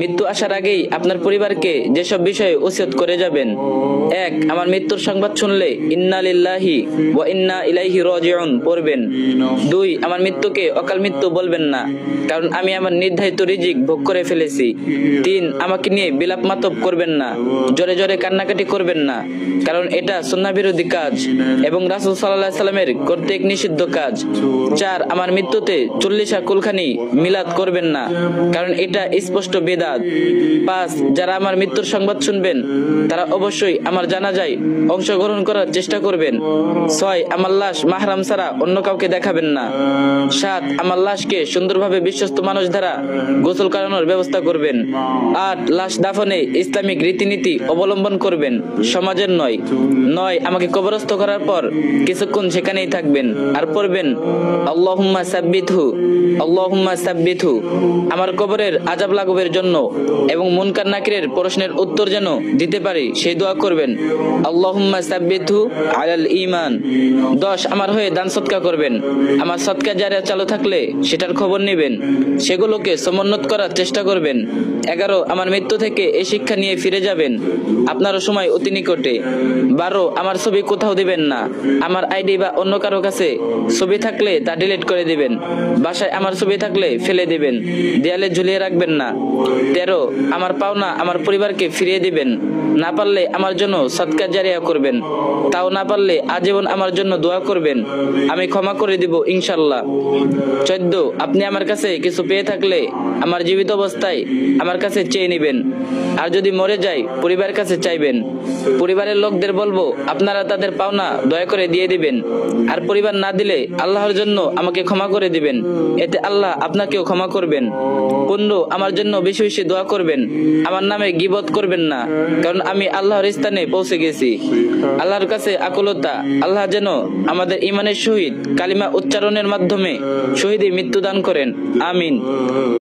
মৃত্যু আসার আগেই আপনার পরিবারকে যেসব বিষয়ে ওসিয়ত করে যাবেন। 1. আমার মৃত্যুর সংবাদ শুনলে ইন্না লিল্লাহি ওয়া ইন্না ইলাইহি রাজিউন পড়বেন। 2. আমার মৃত্যুকে অকাল মৃত্যু বলবেন না, কারণ আমি আমার নির্ধারিত রিজিক ভোগ করে ফেলেছি। 3. আমাকে নিয়ে বিলাপ মাতব করবেন না, জোরে জোরে কান্নাকাটি করবেন না, কারণ এটা সুন্নাহ বিরোধী কাজ এবং রাসূল সাল্লাল্লাহু আলাইহি সাল্লামের কর্তৃক নিষিদ্ধ কাজ। 4. আমার মৃত্যুতে 40 কুলখানি মিলাদ করবেন না, কারণ এটা স্পষ্ট বিদআত। 5. যারা আমার মৃত্যুর সংবাদ শুনবেন তারা অবশ্যই আমার জানাজায় অংশগ্রহণ করার চেষ্টা করবেন। 6. আমার লাশ মাহরাম ছাড়া অন্য কাউকে দেখাবেন না। 7. আমার লাশকে সুন্দরভাবে বিশ্বস্ত মানুষ দ্বারা গোসল করানোর ব্যবস্থা করবেন। 8. লাশ দাফনে ইসলামিক রীতিনীতি অবলম্বন করবেন, সমাজের নয়। 9. আমাকে কবরস্থ করার পর কিছুক্ষণ সেখানেই থাকবেন আর পড়বেন আল্লাহুম্মা সাব্বিতহু আল্লাহুম্মা সাব্বিতহু। আমার কবরের আযাব লাঘবের জন্য এবং মুনকার নাকিরের প্রশ্নের উত্তর যেন দিতে পারি সেই দোয়া করবেন আল্লাহুম্মা সাব্বিতহু আলাল ঈমান। 10. আমার হয়ে দান সদকা করবেন। আমার সদকা জারিয়া চালু থাকলে সেটার খবর নেবেন, সেগুলোকে সমুন্নত করার চেষ্টা করবেন। 11. আমার মৃত্যু থেকে এই শিক্ষা নিয়ে ফিরে যাবেন, আপনারও সময় অতি নিকটে। 12. আমার ছবি কোথাও দিবেন না, আমার আইডি বা অন্য কারো কাছে ছবি থাকলে তা ডিলিট করে দিবেন। বাসায় আমার ছবি থাকলে ফেলে দিবেন, দেয়ালে ঝুলিয়ে রাখবেন না। 13. আমার পাওনা আমার পরিবারকে ফিরিয়ে দিবেন, না পারলে আমার জন্য সদকা জারিয়া করবেন, তাও না পারলে আজীবন আমার জন্য দোয়া করবেন, আমি ক্ষমা করে দিব ইনশাআল্লাহ। 14. আপনি আমার কাছে কিছু পেয়ে থাকলে আমার জীবিত অবস্থায় আমার কাছে চেয়ে নেবেন, আর যদি মরে যাই পরিবারের কাছে চাইবেন। পরিবারের লোকদের বলবো আপনারা তাদের পাওনা দয়া করে দিয়ে দিবেন, আর পরিবার না দিলে আল্লাহর জন্য আমাকে ক্ষমা করে দিবেন, এতে আল্লাহ আপনাকেও ক্ষমা করবেন। 15. আমার জন্য বেশি বেশি দোয়া করবেন, আমার নামে গীবত করবেন না, কারণ আমি আল্লাহর স্থানে পৌঁছে গেছি। আল্লাহর কাছে আকুলতা, আল্লাহ যেন আমাদের ইমানের সহিত কালিমা উচ্চারণের মাধ্যমে শহীদে মৃত্যু দান করেন, আমিন।